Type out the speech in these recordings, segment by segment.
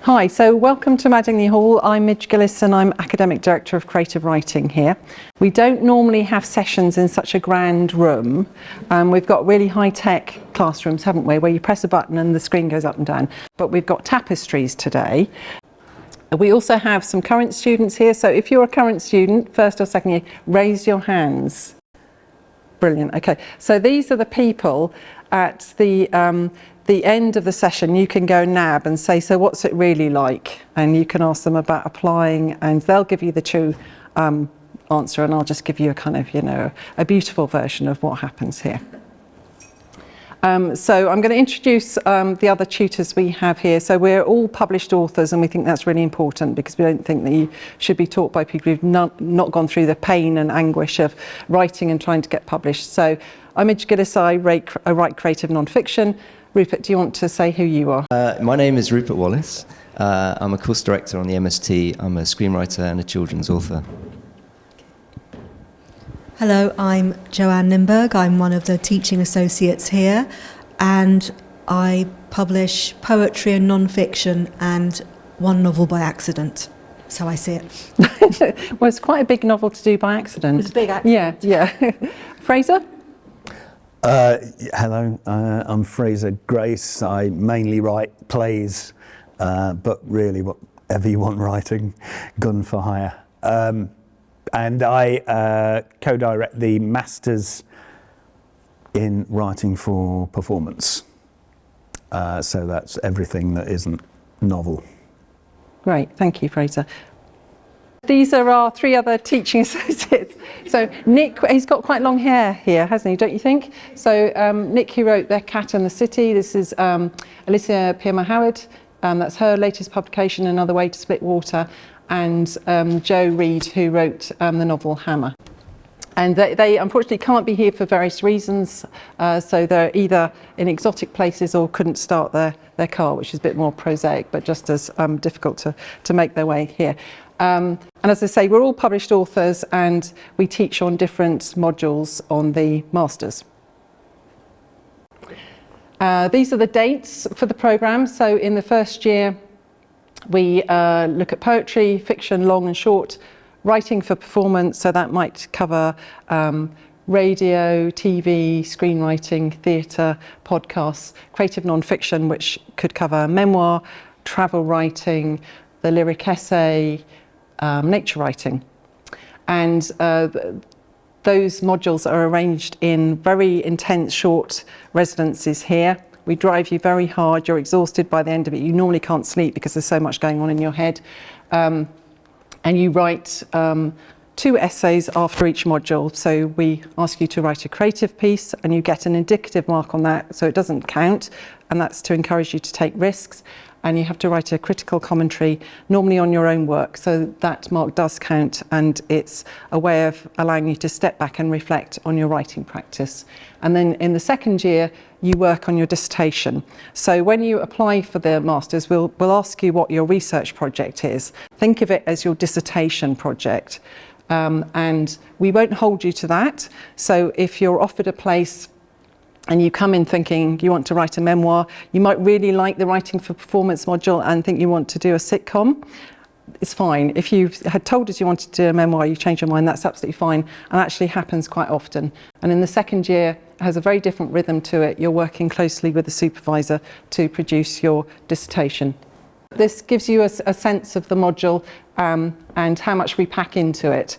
Hi, so welcome to Madingley Hall. I'm Midge Gillis and I'm Academic Director of Creative Writing here. We don't normally have sessions in such a grand room. We've got really high-tech classrooms, haven't we, where you press a button and the screen goes up and down. But we've got tapestries today. We also have some current students here, so if you're a current student, first or second year, raise your hands. Brilliant, okay. So these are the people at the end of the session. You can go nab and say, so what's it really like? And you can ask them about applying and they'll give you the true answer, and I'll just give you a kind of, a beautiful version of what happens here. So I'm going to introduce the other tutors we have here. So we're all published authors, and we think that's really important because we don't think that you should be taught by people who've not gone through the pain and anguish of writing and trying to get published. So I'm Midge Gillis, I write creative non-fiction. Rupert, do you want to say who you are? My name is Rupert Wallace. I'm a course director on the MSt. I'm a screenwriter and a children's author. Hello, I'm Joanne Nimberg. I'm one of the teaching associates here, and I publish poetry and non-fiction and one novel by accident. That's how I see it. Well, it's quite a big novel to do by accident. It's a big accident. Yeah. Fraser? Hello, I'm Fraser Grace. I mainly write plays, but really whatever you want writing, gun for hire. And I co-direct the Masters in Writing for Performance. So that's everything that isn't novel. Great, thank you, Fraser. These are our three other teaching associates. So Nick, he's got quite long hair here, hasn't he, don't you think? So Nick, who wrote The Cat and the City. This is Alicia Pierma-Howard. That's her latest publication, Another Way to Split Water. And Joe Reed, who wrote the novel Hammer. And they unfortunately can't be here for various reasons. So they're either in exotic places or couldn't start their car, which is a bit more prosaic, but just as difficult to make their way here. And as I say, we're all published authors and we teach on different modules on the Masters. These are the dates for the programme. So in the first year, we look at poetry, fiction, long and short, writing for performance, so that might cover radio, TV, screenwriting, theatre, podcasts, creative non-fiction, which could cover memoir, travel writing, the lyric essay, nature writing. And those modules are arranged in very intense short residencies here. We drive you very hard, you're exhausted by the end of it, you normally can't sleep because there's so much going on in your head. And you write 2 essays after each module. So we ask you to write a creative piece and you get an indicative mark on that, so it doesn't count, and that's to encourage you to take risks. And you have to write a critical commentary, normally on your own work, so that mark does count, and it's a way of allowing you to step back and reflect on your writing practice. And then in the second year, you work on your dissertation. So when you apply for the Masters, we'll ask you what your research project is. Think of it as your dissertation project. And we won't hold you to that. So if you're offered a place and you come in thinking you want to write a memoir, you might really like the writing for performance module and think you want to do a sitcom. It's fine. If you had told us you wanted to do a memoir, you change your mind, that's absolutely fine, and actually happens quite often. And in the second year, it has a very different rhythm to it. You're working closely with the supervisor to produce your dissertation. This gives you a sense of the module and how much we pack into it.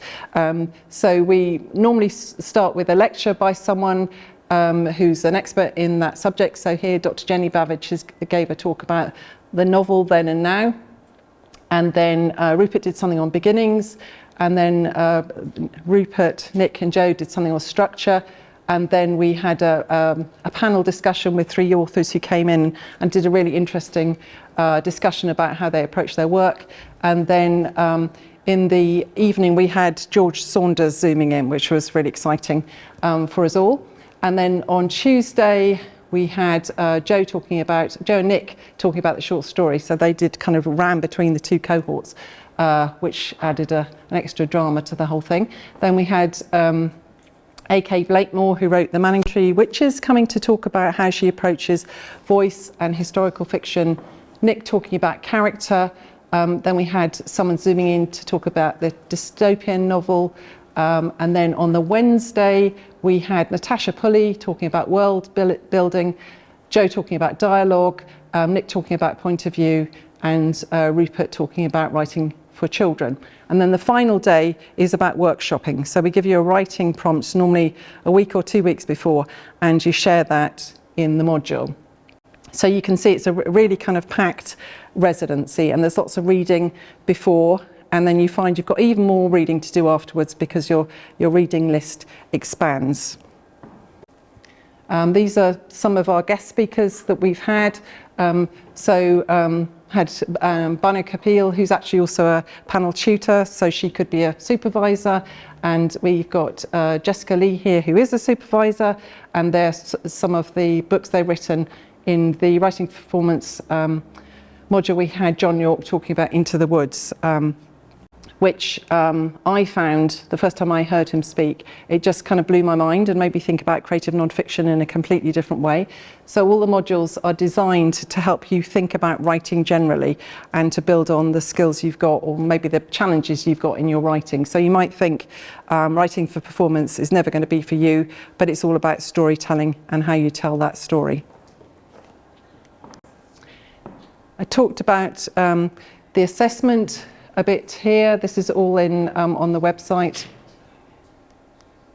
So we normally start with a lecture by someone who's an expert in that subject. So here, Dr. Jenny Babbage gave a talk about the novel Then and Now. And then Rupert did something on beginnings. And then Rupert, Nick and Joe did something on structure. And then we had a panel discussion with 3 authors who came in and did a really interesting discussion about how they approach their work. And then in the evening, we had George Saunders zooming in, which was really exciting for us all. And then on Tuesday, we had Joe and Nick talking about the short story. So they did kind of ran between the 2 cohorts, which added an extra drama to the whole thing. Then we had A.K. Blakemore, who wrote The Manningtree Witches, coming to talk about how she approaches voice and historical fiction Nick talking about character. Then we had someone zooming in to talk about the dystopian novel. And then on the Wednesday, we had Natasha Pulley talking about world building, Joe talking about dialogue, Nick talking about point of view, and Rupert talking about writing for children. And then the final day is about workshopping. So we give you a writing prompt, normally a week or 2 weeks before, and you share that in the module. So you can see it's a really kind of packed residency, and there's lots of reading before, and then you find you've got even more reading to do afterwards because your reading list expands. These are some of our guest speakers that we've had. Had Banu Kapil, who's actually also a panel tutor, so she could be a supervisor, and we've got Jessica Lee here, who is a supervisor, and there's some of the books they've written. In the writing performance module, we had John York talking about Into the Woods, which I found, the first time I heard him speak, it just kind of blew my mind and made me think about creative non-fiction in a completely different way. So all the modules are designed to help you think about writing generally and to build on the skills you've got, or maybe the challenges you've got in your writing. So you might think writing for performance is never going to be for you, but it's all about storytelling and how you tell that story. I talked about the assessment a bit here. This is all in on the website.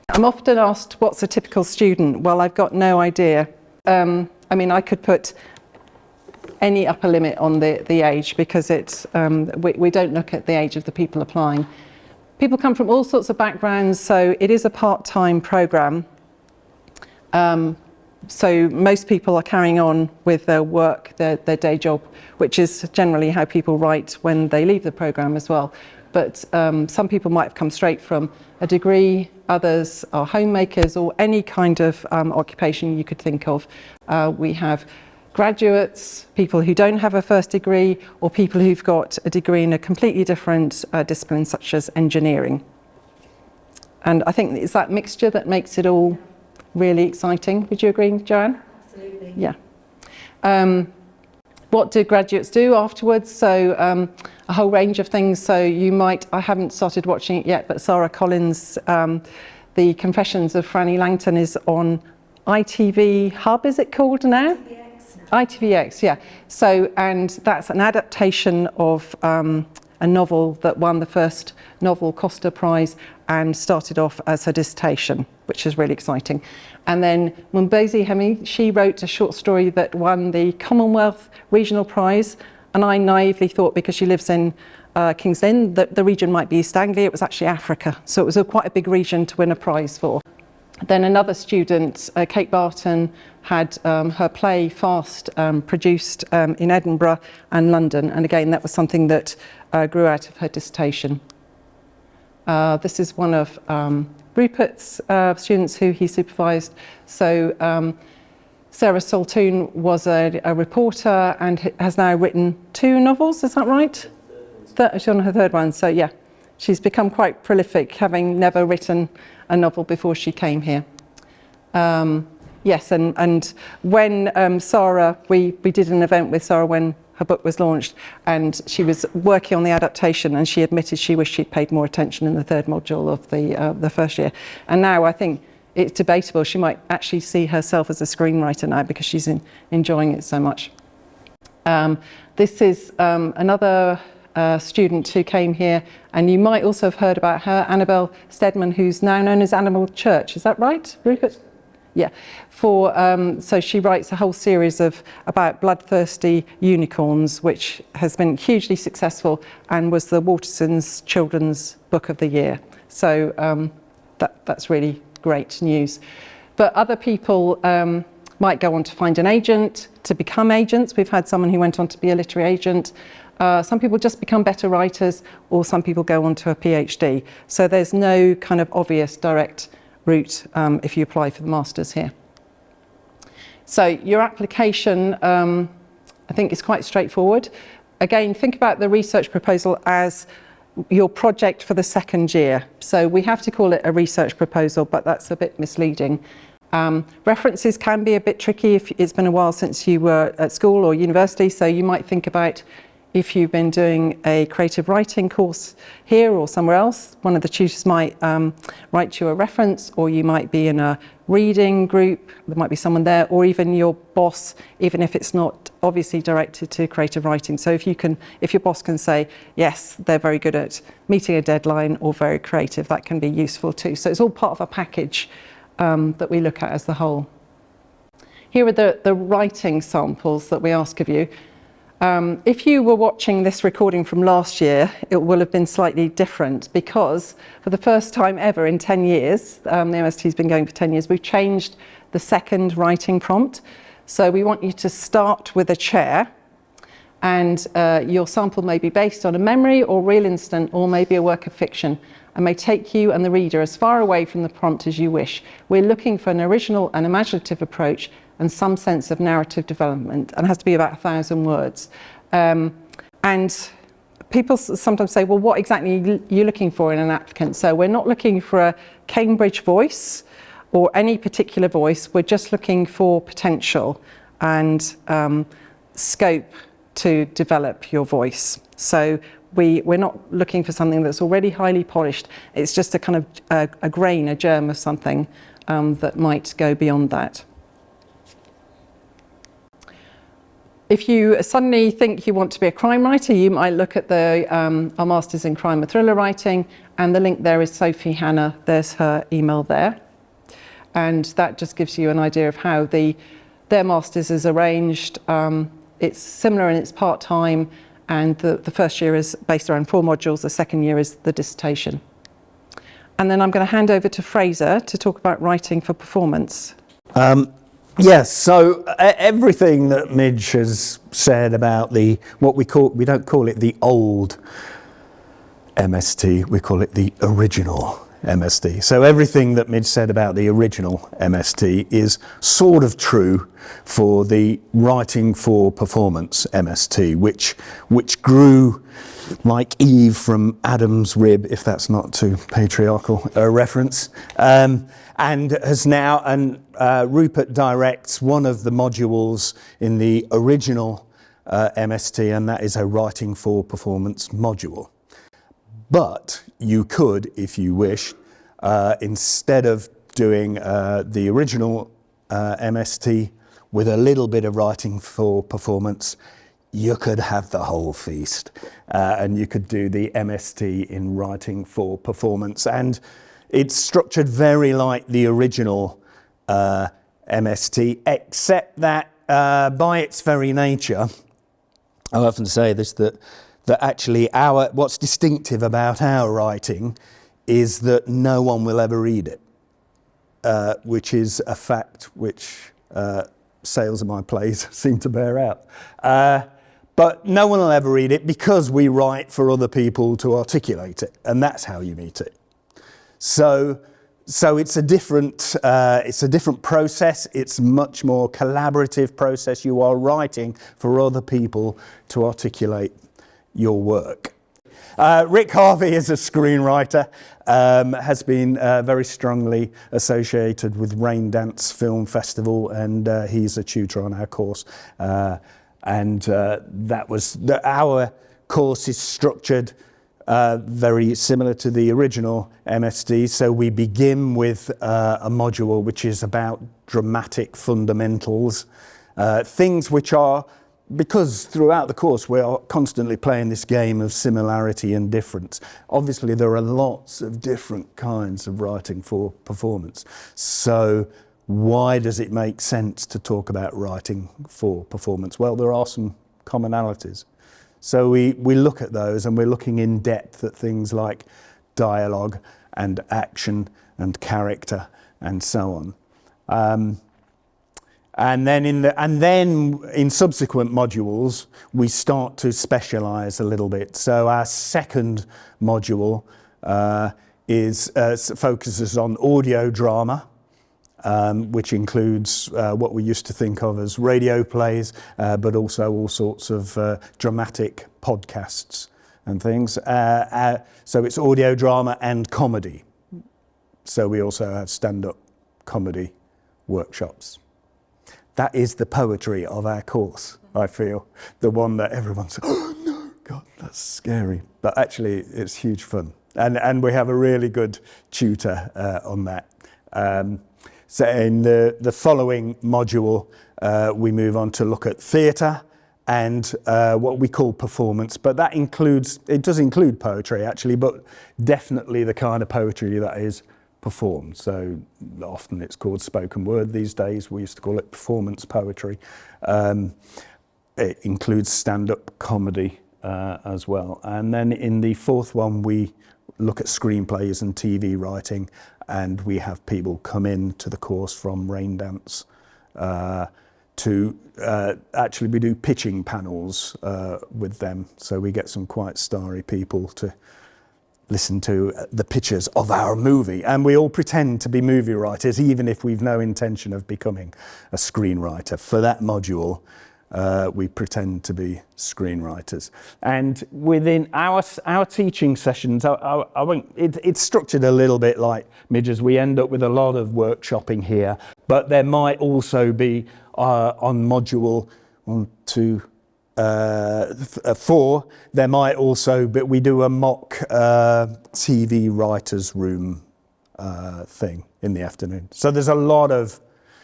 I'm often asked, what's a typical student? Well, I've got no idea. I mean, I could put any upper limit on the age, because it's we don't look at the age of the people applying. People come from all sorts of backgrounds, so it is a part-time programme. So most people are carrying on with their work, their day job, which is generally how people write when they leave the programme as well. But some people might have come straight from a degree, others are homemakers, or any kind of occupation you could think of. We have graduates, people who don't have a first degree, or people who've got a degree in a completely different discipline, such as engineering. And I think it's that mixture that makes it all really exciting. Would you agree, Joanne? Absolutely. Yeah. What do graduates do afterwards? So a whole range of things. So you might, I haven't started watching it yet, but Sarah Collins, The Confessions of Franny Langton is on ITV Hub, is it called now? ITVX, yeah. So, and that's an adaptation of a novel that won the first Novel Costa Prize and started off as her dissertation, which is really exciting. And then Mumbezi Hemi, she wrote a short story that won the Commonwealth Regional Prize, and I naively thought, because she lives in King's Lynn, that the region might be East Anglia. It was actually Africa, so it was quite a big region to win a prize for. Then another student, Kate Barton, had her play Fast produced in Edinburgh and London, and again that was something that grew out of her dissertation. This is one of Rupert's students who he supervised. So Sarah Sultan was a reporter and has now written 2 novels, is that right? She's on her 3rd one, so yeah. She's become quite prolific, having never written a novel before she came here. Yes, and when Sarah, we did an event with Sarah when her book was launched, and she was working on the adaptation, and she admitted she wished she'd paid more attention in the 3rd module of the first year. And now I think it's debatable. She might actually see herself as a screenwriter now because she's enjoying it so much. This is another student who came here, and you might also have heard about her, Annabelle Steadman, who's now known as Animal Church. Is that right, Rupert? Yeah. So she writes a whole series about bloodthirsty unicorns, which has been hugely successful and was the Waterson's Children's Book of the Year. So that's really great news. But other people might go on to find an agent, to become agents. We've had someone who went on to be a literary agent. Some people just become better writers, or some people go on to a PhD. So there's no kind of obvious direct route if you apply for the Masters here. So your application, I think, is quite straightforward. Again, think about the research proposal as your project for the 2nd year. So we have to call it a research proposal, but that's a bit misleading. References can be a bit tricky if it's been a while since you were at school or university, so you might think about if you've been doing a creative writing course here or somewhere else, one of the tutors might write you a reference, or you might be in a reading group, there might be someone there, or even your boss, even if it's not obviously directed to creative writing. So if your boss can say, yes, they're very good at meeting a deadline or very creative, that can be useful too. So it's all part of a package that we look at as the whole. Here are the writing samples that we ask of you. If you were watching this recording from last year, it will have been slightly different because for the first time ever in 10 years, the MST has been going for 10 years, we've changed the second writing prompt. So we want you to start with a chair, and your sample may be based on a memory or real incident, or maybe a work of fiction, and may take you and the reader as far away from the prompt as you wish. We're looking for an original and imaginative approach and some sense of narrative development, and it has to be about 1,000 words. And people sometimes say, well, what exactly are you looking for in an applicant? So we're not looking for a Cambridge voice or any particular voice, we're just looking for potential and scope to develop your voice. So we're not looking for something that's already highly polished, it's just a kind of a grain, a germ of something that might go beyond that. If you suddenly think you want to be a crime writer, you might look at our Masters in Crime and Thriller Writing, and the link there is Sophie Hannah, there's her email there. And that just gives you an idea of how their Masters is arranged. It's similar and it's part-time, and the first year is based around 4 modules, the second year is the dissertation. And then I'm going to hand over to Fraser to talk about writing for performance. Yes, so everything that Midge has said about we don't call it the old MST, we call it the original MST. So everything that Midge said about the original MST is sort of true for the writing for performance MST, which grew like Eve from Adam's rib, if that's not too patriarchal a reference, and has now, Rupert directs one of the modules in the original MST, and that is a writing for performance module. But you could, if you wish, instead of doing the original MST with a little bit of writing for performance, you could have the whole feast, and you could do the MST in writing for performance. And it's structured very like the original MST, except that by its very nature, I often say this, that actually what's distinctive about our writing is that no one will ever read it, which is a fact which sales of my plays seem to bear out. But no one will ever read it because we write for other people to articulate it, and that's how you meet it. So it's a different process. It's a much more collaborative process. You are writing for other people to articulate your work. Rick Harvey is a screenwriter, has been very strongly associated with Rain Dance Film Festival, and he's a tutor on our course. Our course is structured very similar to the original MSD. So we begin with a module which is about dramatic fundamentals, things which are, because throughout the course we are constantly playing this game of similarity and difference. Obviously there are lots of different kinds of writing for performance. So why does it make sense to talk about writing for performance? Well, there are some commonalities. So we look at those, and we're looking in depth at things like dialogue and action and character and so on. And then in subsequent modules, we start to specialise a little bit. So our second module focuses on audio drama, which includes what we used to think of as radio plays, but also all sorts of dramatic podcasts and things. So it's audio drama and comedy. So we also have stand-up comedy workshops. That is the poetry of our course, I feel. The one that everyone's, oh no, God, that's scary. But actually, it's huge fun. And we have a really good tutor on that. So in the following module, we move on to look at theatre and what we call performance. But that includes, it does include poetry actually, but definitely the kind of poetry that is performed. So often it's called spoken word these days. We used to call it performance poetry. It includes stand-up comedy as well. And then in the fourth one, we look at screenplays and TV writing, and we have people come in to the course from Rain Dance to actually we do pitching panels with them. So we get some quite starry people to listen to the pitches of our movie, and we all pretend to be movie writers even if we've no intention of becoming a screenwriter. For that module, we pretend to be screenwriters. And within our teaching sessions, I won't, it's structured a little bit like Midges. We end up with a lot of workshopping here, but there might also be on module 1, 2, 4, there might also be, we do a mock TV writers room thing in the afternoon. So there's a lot of,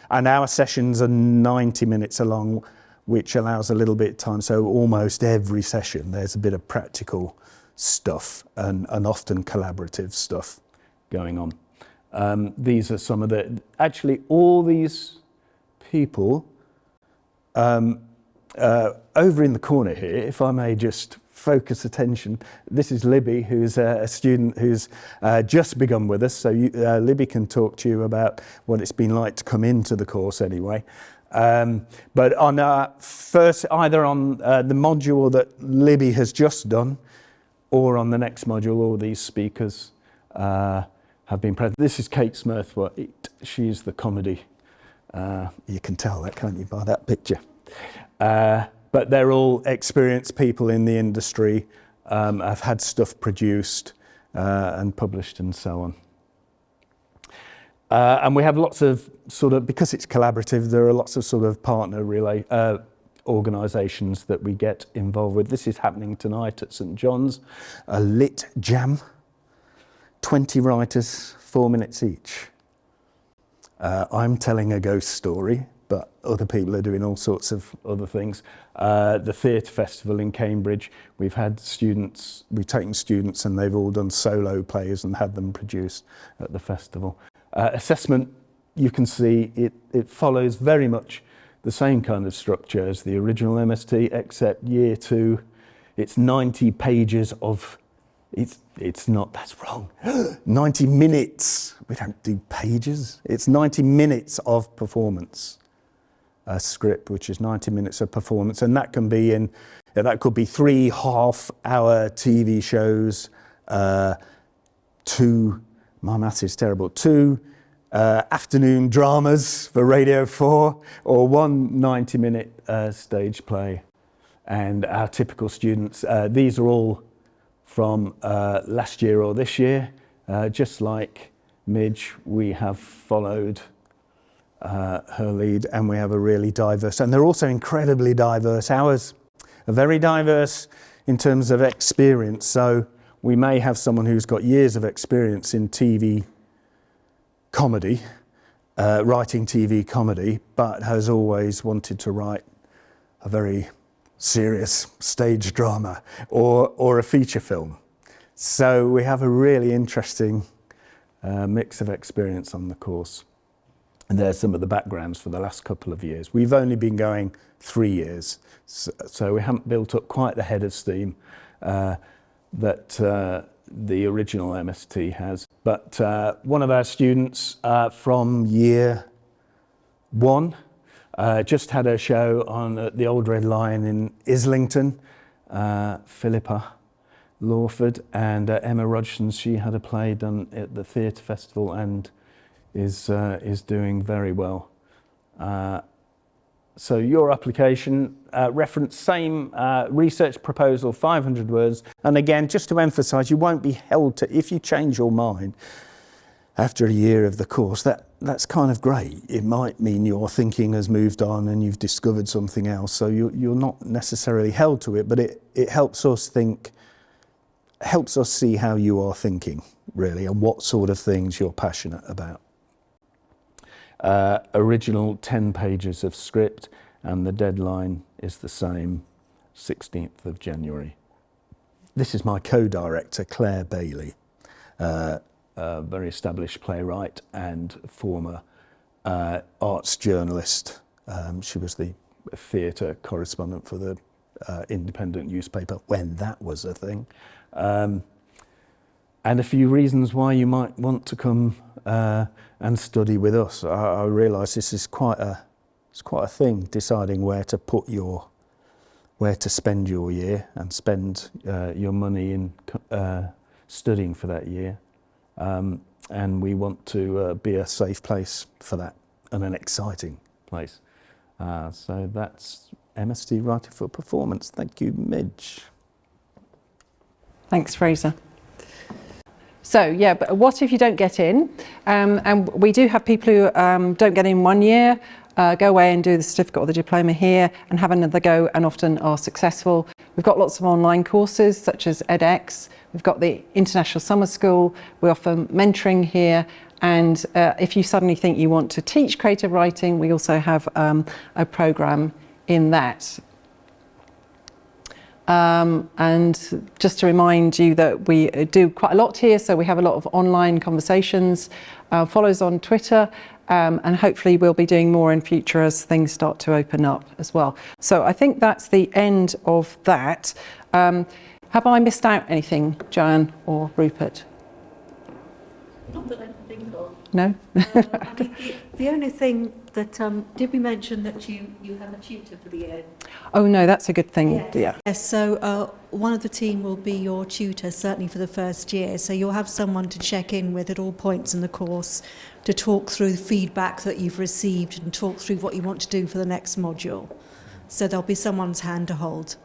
and our sessions are 90 minutes long, which allows a little bit of time. So almost every session there's a bit of practical stuff and often collaborative stuff going on. These are some of the, actually all these people, over in the corner here, if I may just focus attention, this is Libby, who's a student who's just begun with us. So Libby can talk to you about what it's been like to come into the course anyway. But on first, either on the module that Libby has just done, or on the next module, all these speakers have been present. This is Kate Smurthwaite. She's the comedy. You can tell that, can't you, by that picture? But they're all experienced people in the industry, have had stuff produced and published and so on. And we have lots of sort of, because it's collaborative, there are lots of sort of partner organisations that we get involved with. This is happening tonight at St John's, a lit jam, 20 writers, 4 minutes each. I'm telling a ghost story, but other people are doing all sorts of other things. The Theatre Festival in Cambridge, we've had students, we've taken students and they've all done solo plays and had them produced at the festival. Assessment, you can see it follows very much the same kind of structure as the original MST, except year 2, it's 90 pages of, it's not, that's wrong, 90 minutes, we don't do pages, it's 90 minutes of performance. A script which is 90 minutes of performance, and that can be in, that could be 3 half-hour TV shows, 2, my maths is terrible, 2 afternoon dramas for Radio 4, or 1 90-minute stage play. And our typical students, these are all from last year or this year. Just like Midge, we have followed her lead, and we have a really diverse, and they're also incredibly diverse. Ours are very diverse in terms of experience. So we may have someone who's got years of experience in TV comedy, writing TV comedy, but has always wanted to write a very serious stage drama or a feature film. So we have a really interesting mix of experience on the course. And there's some of the backgrounds for the last couple of years. We've only been going 3 years, so we haven't built up quite the head of steam that the original MST has. But one of our students from year 1 just had a show on the Old Red Lion in Islington, Philippa Lawford, and Emma Rodgens. She had a play done at the Theatre Festival and is doing very well. So your application, reference same research proposal, 500 words. And again, just to emphasise, you won't be held to, if you change your mind after a year of the course, that that's kind of great. It might mean your thinking has moved on and you've discovered something else, so you're not necessarily held to it, but it helps us think, helps us see how you are thinking, really, and what sort of things you're passionate about. Original 10 pages of script, and the deadline is the same, 16th of January. This is my co-director, Claire Bailey, a very established playwright and former arts journalist. She was the theatre correspondent for the independent newspaper when that was a thing. And a few reasons why you might want to come and study with us. I realise this is quite a thing, deciding where to spend your year and spend your money in studying for that year. And we want to be a safe place for that, and an exciting place. So that's MSt Writing for Performance. Thank you, Midge. Thanks, Fraser. So yeah, but what if you don't get in? And we do have people who don't get in 1 year, go away and do the certificate or the diploma here and have another go, and often are successful. We've got lots of online courses such as edX. We've got the International Summer School. We offer mentoring here. And if you suddenly think you want to teach creative writing, we also have a programme in that. And just to remind you that we do quite a lot here, so we have a lot of online conversations, follow us on Twitter, and hopefully we'll be doing more in future as things start to open up as well. So I think that's the end of that. Have I missed out anything, Joanne or Rupert? Not that I can think of. No? I mean, the only thing that, did we mention that you have a tutor for the year? Oh no, that's a good thing. Yes. Yeah. Yes, so one of the team will be your tutor, certainly for the first year. So you'll have someone to check in with at all points in the course to talk through the feedback that you've received and talk through what you want to do for the next module. So there'll be someone's hand to hold.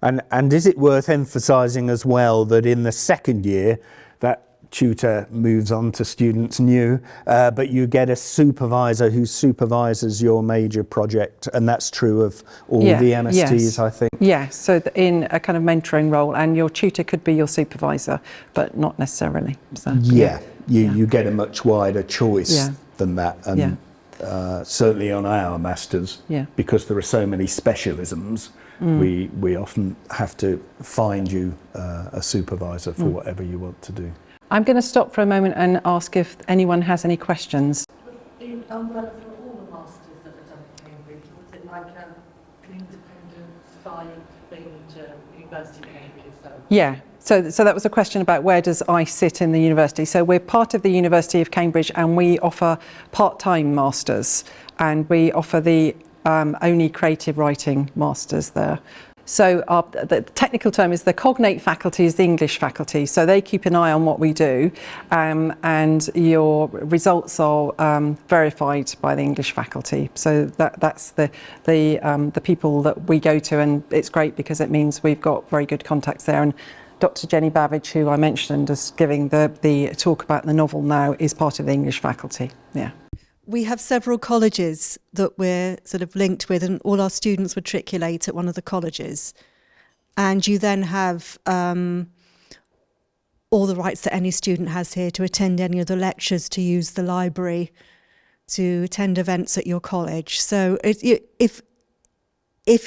And is it worth emphasising as well that in the second year, that tutor moves on to students new, but you get a supervisor who supervises your major project, and that's true of all the MSTs, yes. I think. Yes, so in a kind of mentoring role, and your tutor could be your supervisor, but not necessarily. So, You get a much wider choice than that, and certainly on our masters, because there are so many specialisms, we often have to find you a supervisor for whatever you want to do. I'm going to stop for a moment and ask if anyone has any questions. In umbrella for all the masters that are done at Cambridge, was it like an independent side thing to University of Cambridge itself? Yeah, so that was a question about where does I sit in the university. So we're part of the University of Cambridge, and we offer part-time masters, and we offer the only creative writing masters there. So the technical term is the cognate faculty is the English faculty. So they keep an eye on what we do, and your results are verified by the English faculty. So that's the people that we go to, and it's great because it means we've got very good contacts there. And Dr. Jenny Babbage, who I mentioned as giving the talk about the novel now, is part of the English faculty. Yeah. We have several colleges that we're sort of linked with, and all our students matriculate at one of the colleges. And you then have all the rights that any student has here to attend any of the lectures, to use the library, to attend events at your college. So if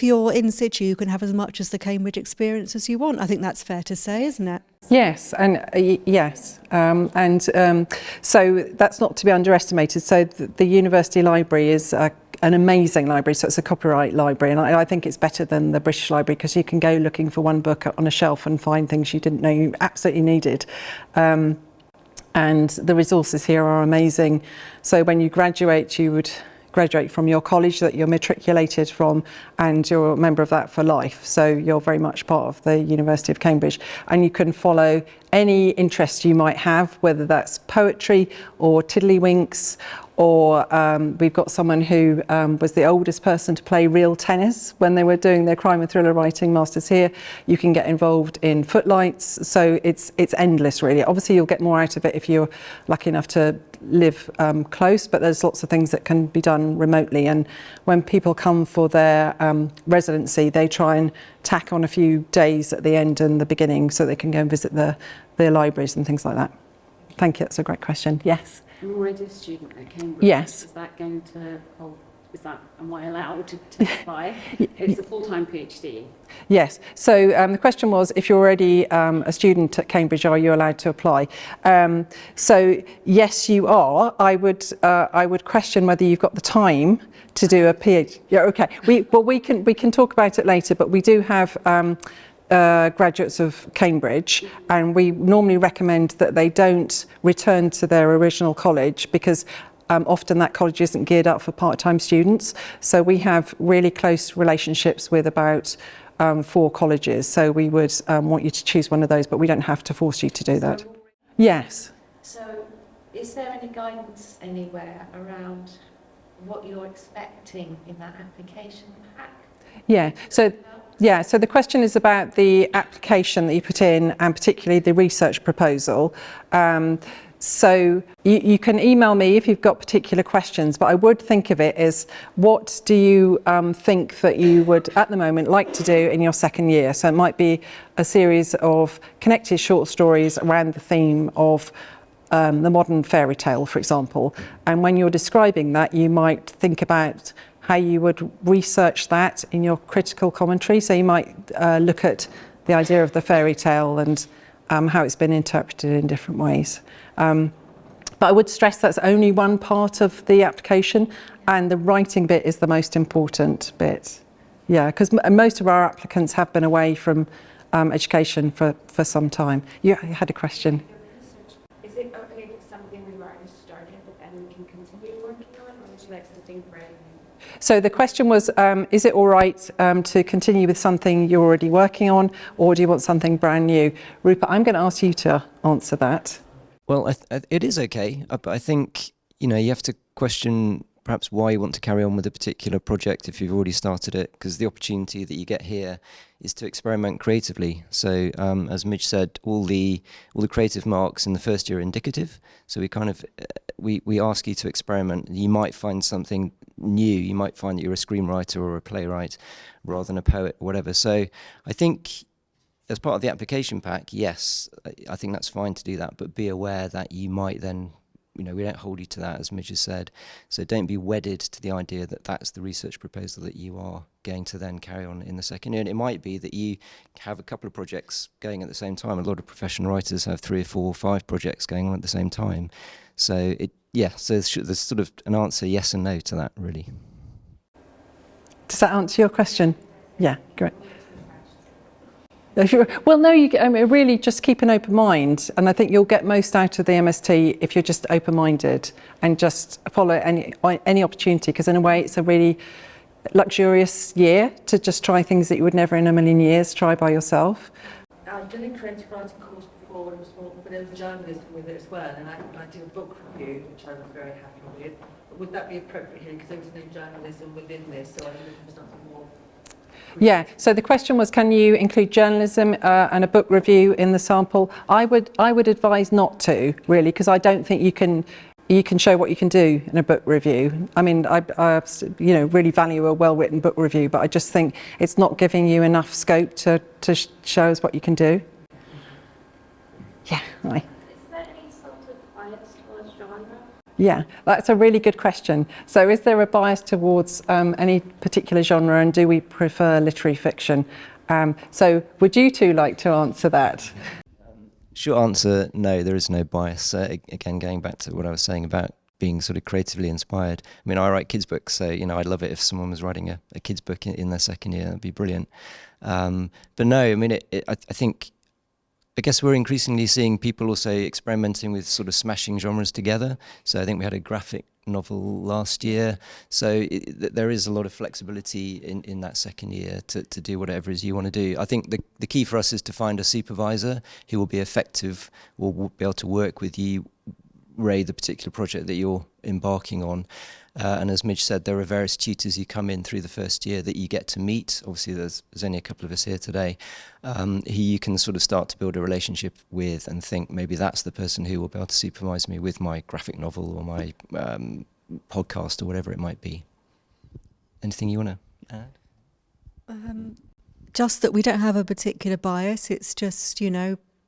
you're in situ, you can have as much as the Cambridge experience as you want. I think that's fair to say, isn't it? Yes, and so that's not to be underestimated. So the university library is an amazing library. So it's a copyright library, and I think it's better than the British Library because you can go looking for one book on a shelf and find things you didn't know you absolutely needed. And the resources here are amazing. So when you graduate, you would graduate from your college that you're matriculated from, and you're a member of that for life. So you're very much part of the University of Cambridge, and you can follow any interest you might have, whether that's poetry or tiddlywinks or we've got someone who was the oldest person to play real tennis when they were doing their crime and thriller writing masters here. You can get involved in footlights, so it's endless really. Obviously you'll get more out of it if you're lucky enough to live close, but there's lots of things that can be done remotely, and when people come for their residency they try and tack on a few days at the end and the beginning so they can go and visit their libraries and things like that. Thank you, that's a great question. Yes? I'm already a student at Cambridge. Yes. Is that going to hold, am I allowed to apply? It's a full-time PhD. Yes, so the question was, if you're already a student at Cambridge, are you allowed to apply? So yes, you are. I would question whether you've got the time to do a PhD. Yeah, okay. We can talk about it later, but we do have graduates of Cambridge, and we normally recommend that they don't return to their original college because often that college isn't geared up for part-time students. So we have really close relationships with about 4 colleges. So we would want you to choose one of those, but we don't have to force you to do that. Yes. So is there any guidance anywhere around what you're expecting in that application pack? Yeah. So the question is about the application that you put in, and particularly the research proposal. So you can email me if you've got particular questions, but I would think of it as, what do you think that you would at the moment like to do in your second year? So it might be a series of connected short stories around the theme of the modern fairy tale, for example. And when you're describing that, you might think about how you would research that in your critical commentary. So you might look at the idea of the fairy tale and how it's been interpreted in different ways. But I would stress that's only one part of the application, and the writing bit is the most important bit. Yeah, because most of our applicants have been away from education for some time. You had a question. Is it okay if it's something we've already started but then we can continue working on, or would you like something brand new? So the question was, is it all right to continue with something you're already working on, or do you want something brand new? Rupert, I'm going to ask you to answer that. Well, it is okay, but I think, you have to question perhaps why you want to carry on with a particular project if you've already started it, because the opportunity that you get here is to experiment creatively. So as Midge said, all the creative marks in the first year are indicative. So we kind of we ask you to experiment. You might find something new. You might find that you're a screenwriter or a playwright rather than a poet or whatever. So I think as part of the application pack, yes, I think that's fine to do that, but be aware that you might then, we don't hold you to that, as Midge has said. So don't be wedded to the idea that that's the research proposal that you are going to then carry on in the second year. And it might be that you have a couple of projects going at the same time. A lot of professional writers have 3 or 4 or 5 projects going on at the same time. So so there's sort of an answer yes and no to that, really. Does that answer your question? Yeah, great. Well, no, really just keep an open mind, and I think you'll get most out of the MST if you're just open-minded and just follow any opportunity, because in a way it's a really luxurious year to just try things that you would never in a million years try by yourself. I've done a creative writing course before and was more, but there was journalism with it as well, and I did a book review, which I was very happy with. But would that be appropriate here, because there was no journalism within this, so I'm looking for something more? Yeah, so the question was, can you include journalism and a book review in the sample? I would advise not to, really, because I don't think you can show what you can do in a book review. I mean, I really value a well-written book review, but I just think it's not giving you enough scope to show us what you can do. Yeah, right. Is there any sort of bias towards genre? Yeah, that's a really good question. So is there a bias towards any particular genre, and do we prefer literary fiction? So would you two like to answer that? Short answer, no, there is no bias. Again, going back to what I was saying about being sort of creatively inspired. I mean, I write kids' books, so, I'd love it if someone was writing a kids' book in their second year. That'd be brilliant. But no, I mean, I guess we're increasingly seeing people also experimenting with sort of smashing genres together. So I think we had a graphic novel last year. So there is a lot of flexibility in that second year to do whatever it is you want to do. I think the key for us is to find a supervisor who will be effective, will be able to work with you Ray, the particular project that you're embarking on. And as Midge said, there are various tutors who come in through the first year that you get to meet. Obviously, there's only a couple of us here today, who you can sort of start to build a relationship with and think maybe that's the person who will be able to supervise me with my graphic novel or my podcast or whatever it might be. Anything you want to add? Just that we don't have a particular bias. It's just,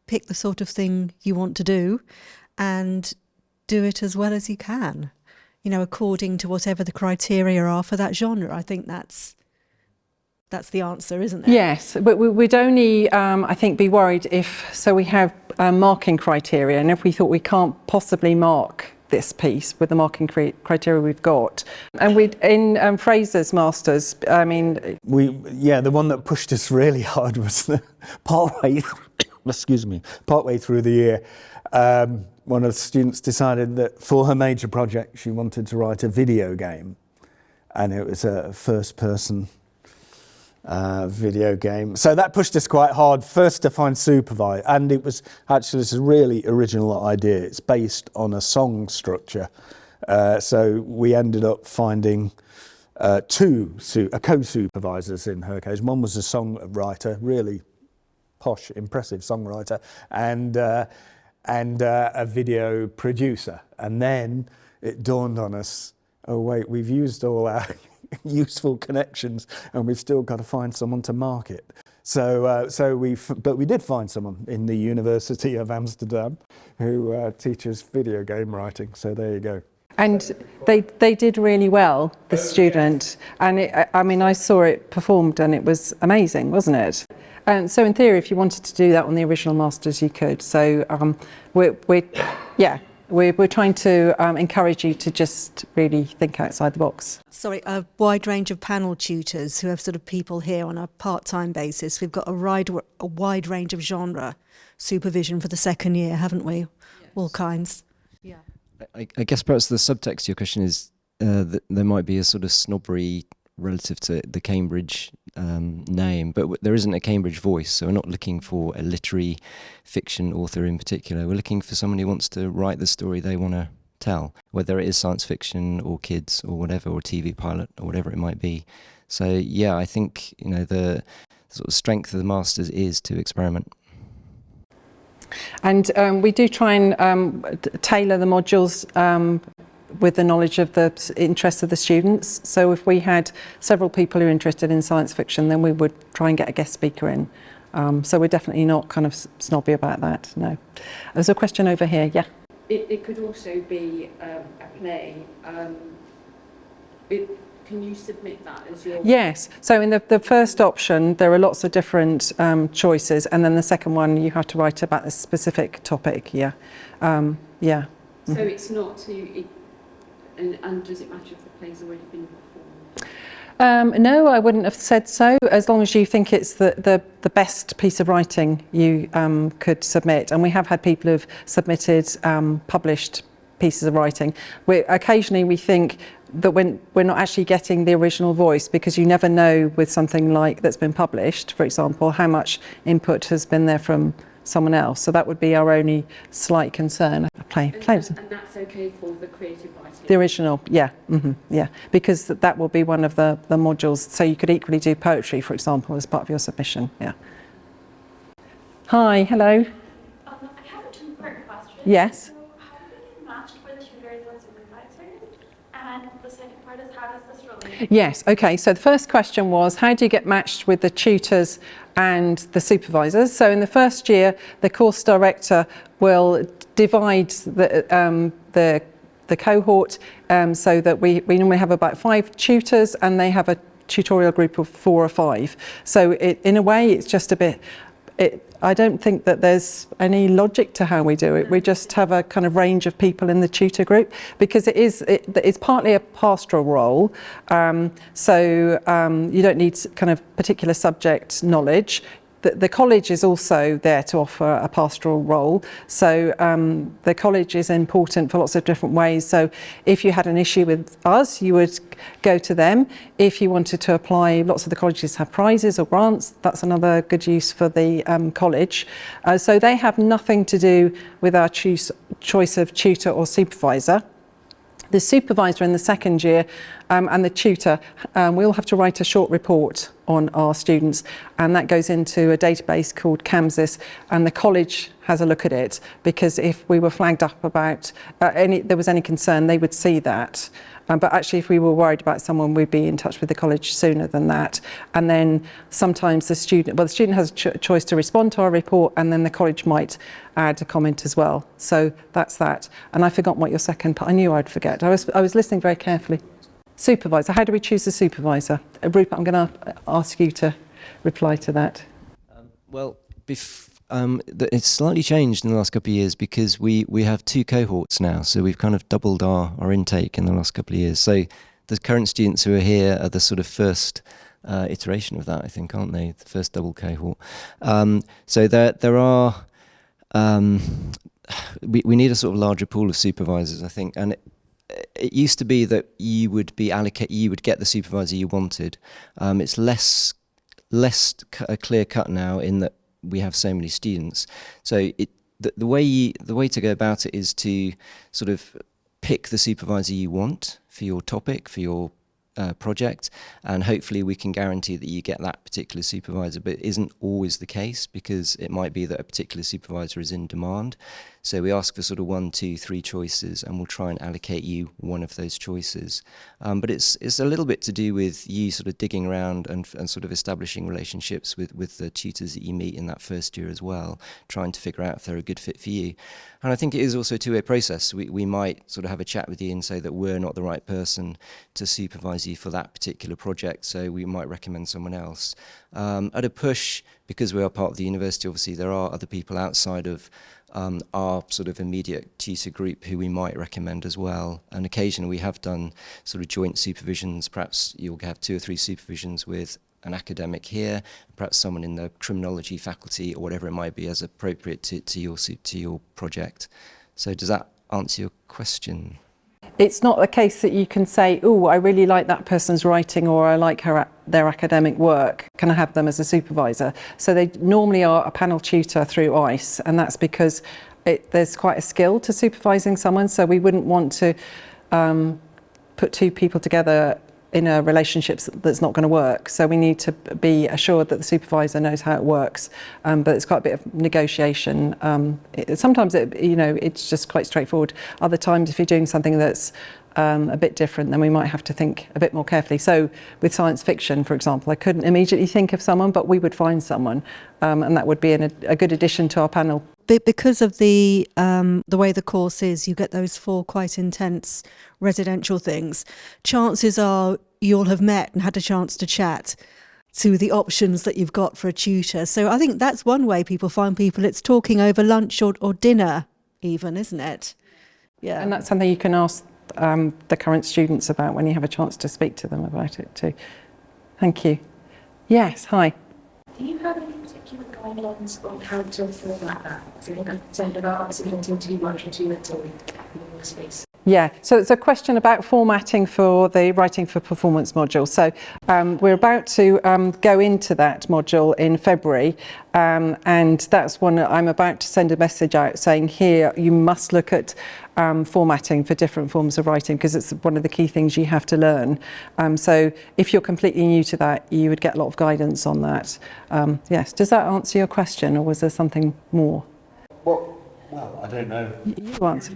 pick the sort of thing you want to do and do it as well as you can, according to whatever the criteria are for that genre. I think that's the answer, isn't it? Yes, but we'd only, I think, be worried so we have marking criteria, and if we thought we can't possibly mark this piece with the marking criteria we've got. And in Fraser's Masters, I mean... the one that pushed us really hard was partway through the year. One of the students decided that for her major project she wanted to write a video game, and it was a first-person video game. So that pushed us quite hard, first to find supervisor, and it was actually, it's a really original idea. It's based on a song structure. So we ended up finding co-supervisors in her case. One was a songwriter, really posh, impressive songwriter, and a video producer. And then it dawned on us, oh wait, we've used all our useful connections and we've still got to find someone to market. But we did find someone in the University of Amsterdam who teaches video game writing, so there you go. And they did really well, the student, and I saw it performed and it was amazing, wasn't it? And so in theory, if you wanted to do that on the original Masters, you could. So we're trying to encourage you to just really think outside the box. Sorry, a wide range of panel tutors who have sort of people here on a part-time basis. We've got a wide range of genre supervision for the second year, haven't we? Yes. All kinds. Yeah. I guess perhaps the subtext to your question is that there might be a sort of snobbery relative to the Cambridge name, but there isn't a Cambridge voice, so we're not looking for a literary fiction author in particular. We're looking for someone who wants to write the story they want to tell, whether it is science fiction or kids or whatever, or TV pilot or whatever it might be. So yeah, I think the sort of strength of the Masters is to experiment. And we do try and tailor the modules with the knowledge of the interests of the students. So if we had several people who are interested in science fiction, then we would try and get a guest speaker in. So we're definitely not kind of snobby about that, no. There's a question over here, yeah. It could also be a play. Can you submit that as your... Yes, so in the first option there are lots of different choices, and then the second one you have to write about a specific topic, yeah. Yeah. So it's not to... And does it matter if the play's already been performed? No, I wouldn't have said so, as long as you think it's the best piece of writing you could submit. And we have had people who've submitted published pieces of writing. Occasionally we think that when we're not actually getting the original voice, because you never know with something like that's been published, for example, how much input has been there from someone else. So that would be our only slight concern. And that's okay for the creative writing? The original, yeah, yeah, because that will be one of the modules. So you could equally do poetry, for example, as part of your submission, yeah. Hi, hello. I have a two-part question. Yes. So how do we get matched for the tutors and supervisors? And the second part is, how does this relate? Yes, okay, so the first question was, how do you get matched with the tutors and the supervisors? So in the first year, the course director will divide the cohort so that we normally have about 5 tutors and they have a tutorial group of 4 or 5. So in a way, it's just a bit... I don't think that there's any logic to how we do it. We just have a kind of range of people in the tutor group, because it's partly a pastoral role. So you don't need kind of particular subject knowledge. the college is also there to offer a pastoral role. So the college is important for lots of different ways. So if you had an issue with us, you would go to them. If you wanted to apply, lots of the colleges have prizes or grants. That's another good use for the college. So they have nothing to do with our choice of tutor or supervisor. The supervisor in the second year and the tutor, we all have to write a short report on our students, and that goes into a database called CAMSIS, and the college has a look at it, because if we were flagged up about there was any concern, they would see that. But actually, if we were worried about someone, we'd be in touch with the college sooner than that. And then sometimes the student has a choice to respond to our report, and then the college might add a comment as well. So that's that. And I forgot what your second part. I knew I'd forget. I was listening very carefully. Supervisor. How do we choose a supervisor? Rupert, I'm going to ask you to reply to that. It's slightly changed in the last couple of years, because we have 2 cohorts now, so we've kind of doubled our intake in the last couple of years. So the current students who are here are the sort of first iteration of that, I think, aren't they? The first double cohort. So there are we need a sort of larger pool of supervisors, I think, and it used to be that you would get the supervisor you wanted. It's less clear cut now, in that we have so many students. So the way to go about it is to sort of pick the supervisor you want for your topic, for your project, and hopefully we can guarantee that you get that particular supervisor. But it isn't always the case, because it might be that a particular supervisor is in demand. So we ask for sort of 1, 2, 3 choices, and we'll try and allocate you one of those choices. But it's a little bit to do with you sort of digging around and sort of establishing relationships with the tutors that you meet in that first year as well, trying to figure out if they're a good fit for you. And I think it is also a two-way process. We might sort of have a chat with you and say that we're not the right person to supervise you for that particular project, so we might recommend someone else. At a push, because we are part of the university, obviously there are other people outside of our sort of immediate tutor group who we might recommend as well. And occasionally we have done sort of joint supervisions. Perhaps you'll have 2 or 3 supervisions with an academic here, perhaps someone in the criminology faculty or whatever it might be, as appropriate to your project. So does that answer your question? It's not a case that you can say, oh, I really like that person's writing, or I like their academic work. Can I have them as a supervisor? So they normally are a panel tutor through ICE, and that's because there's quite a skill to supervising someone. So we wouldn't want to put 2 people together in a relationship that's not going to work. So we need to be assured that the supervisor knows how it works. But it's quite a bit of negotiation. Sometimes it's just quite straightforward. Other times, if you're doing something that's a bit different, then we might have to think a bit more carefully. So with science fiction, for example, I couldn't immediately think of someone, but we would find someone, and that would be a good addition to our panel. Because of the way the course is, you get those 4 quite intense residential things. Chances are you'll have met and had a chance to chat to the options that you've got for a tutor. So I think that's one way people find people. It's talking over lunch or dinner even, isn't it? Yeah. And that's something you can ask the current students about when you have a chance to speak to them about it too. Thank you. Yes, hi. Do you have any particular guidelines on how to format that? So you can send it out, so you don't seem to be much into it in the space. Yeah, so it's a question about formatting for the Writing for Performance module. So we're about to go into that module in February, and that's one I'm about to send a message out saying, here, you must look at formatting for different forms of writing, because it's one of the key things you have to learn. So if you're completely new to that, you would get a lot of guidance on that. Yes, does that answer your question, or was there something more? Well, I don't know. You answer.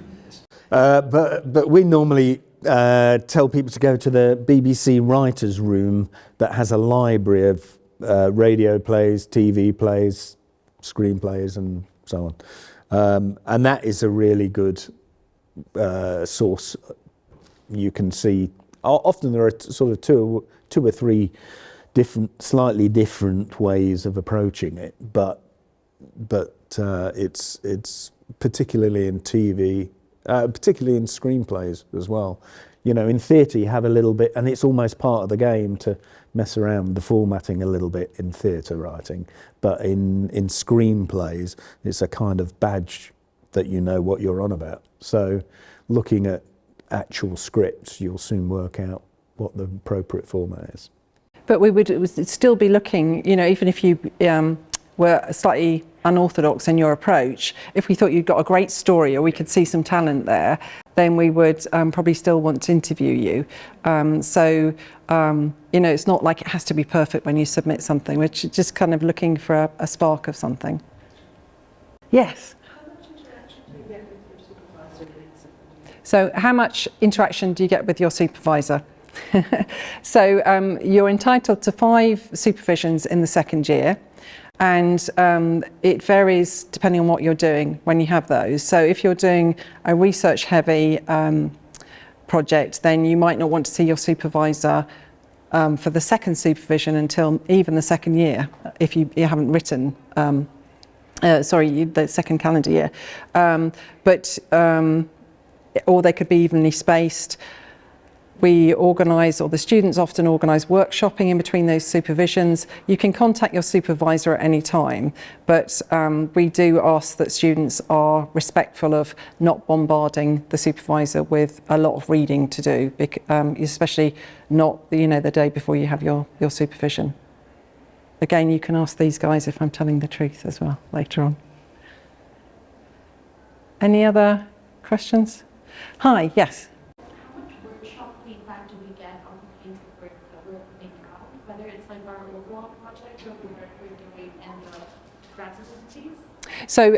But we normally tell people to go to the BBC Writers' Room that has a library of radio plays, TV plays, screenplays, and so on. And that is a really good source. You can see, often there are sort of two or three slightly different ways of approaching it, but it's particularly in TV. Particularly in screenplays as well, You know, in theatre you have a little bit, and it's almost part of the game to mess around with the formatting a little bit in theatre writing, but in screenplays it's a kind of badge that you know what you're on about. So looking at actual scripts, you'll soon work out what the appropriate format is. But we would still be looking, you know, even if you were slightly unorthodox in your approach, if we thought you'd got a great story or we could see some talent there, then we would probably still want to interview you. You know, it's not like it has to be perfect when you submit something. We're just kind of looking for a spark of something. Yes? How much interaction do you get with your supervisor? So how much interaction do you get with your supervisor? So you're entitled to 5 supervisions in the second year, and it varies depending on what you're doing when you have those. So if you're doing a research heavy project, then you might not want to see your supervisor for the second supervision until even the second year, if you haven't written the second calendar year. Or they could be evenly spaced. We organise, or the students often organise, workshopping in between those supervisions. You can contact your supervisor at any time, but we do ask that students are respectful of not bombarding the supervisor with a lot of reading to do, especially not, you know, the day before you have your supervision. Again, you can ask these guys if I'm telling the truth as well later on. Any other questions? Hi, yes. How much workshop feedback do we get on the kinds of work that we're putting out, whether it's like our overall project or the work we're doing in the residencies? So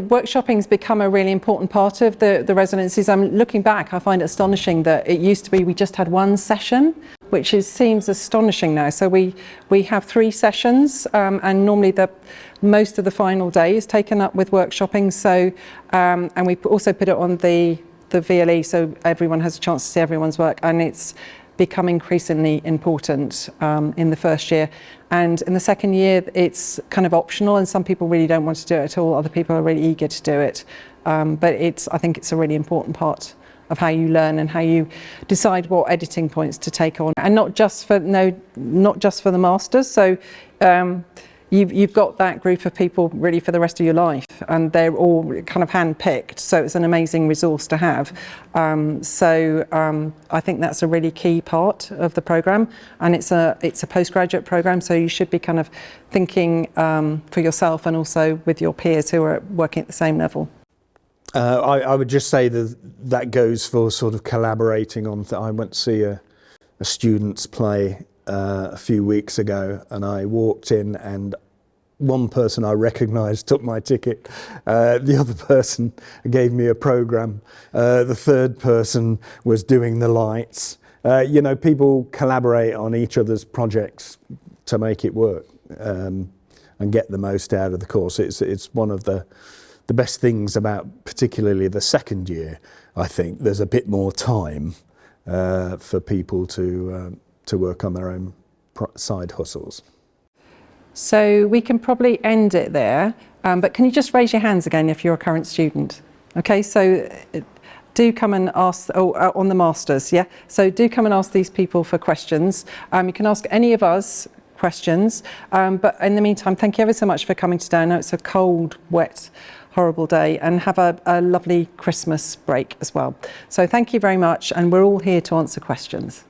workshopping's become a really important part of the residencies. I'm looking back, I find it astonishing that it used to be we just had one session, which seems astonishing now. So we have 3 sessions, and normally most of the final day is taken up with workshopping. So and we also put it on the VLE, so everyone has a chance to see everyone's work, and it's become increasingly important in the first year. And in the second year, it's kind of optional, and some people really don't want to do it at all. Other people are really eager to do it. But I think it's a really important part of how you learn and how you decide what editing points to take on, and not just for the masters. So you've got that group of people really for the rest of your life, and they're all kind of hand-picked, so it's an amazing resource to have. I think that's a really key part of the programme, and it's a postgraduate programme, so you should be kind of thinking for yourself and also with your peers who are working at the same level. I would just say that goes for sort of collaborating on. I went to see a student's play a few weeks ago, and I walked in, and one person I recognised took my ticket. The other person gave me a programme. The third person was doing the lights. You know, people collaborate on each other's projects to make it work and get the most out of the course. It's one of the best things about particularly the second year. I think there's a bit more time for people to work on their own side hustles. So we can probably end it there, but can you just raise your hands again if you're a current student? Okay, so do come and ask, on the masters, yeah? So do come and ask these people for questions. You can ask any of us questions, but in the meantime, thank you ever so much for coming today. I know it's a cold, wet, horrible day, and have a lovely Christmas break as well. So thank you very much, and we're all here to answer questions.